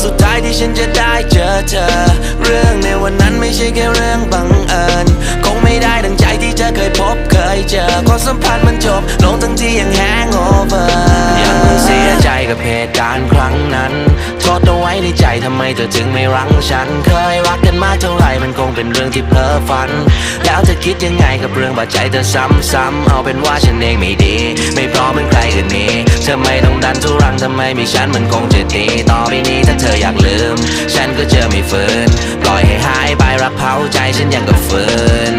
สุดท้ายที่ฉันจะได้เจอเธอเรื่องในวันนั้นไม่ใช่แค่เรื่องบังเอิญคงไม่ได้ดังใจที่เธอเคยพบเคยเจอความสัมพันธ์มันจบลงทั้งที่ยังแฮงโอเวอร์ยังเสียใจกับเหตุการณ์ครั้งนั้นโทษเอาไว้ในใจทำไมเธอถึงไม่รั้งฉันเคยรักกันมาเท่าไรมันคงเป็นเรื่องที่เพ้อฝันแล้วเธอคิดยังไงกับเรื่องบาดใจเธอซ้ำๆเอาเป็นว่าฉันเองไม่ดีไม่พร้อมเหมือนใครอื่นนี้เธอไม่ต้องดันทุรังทำไมมีฉันมันคงจะดีต่อไปนี้ถ้าเธออยากลืมฉันก็เจอไม่ฝืนปล่อยให้หายไปรักเผาใจฉันยังกับฝืน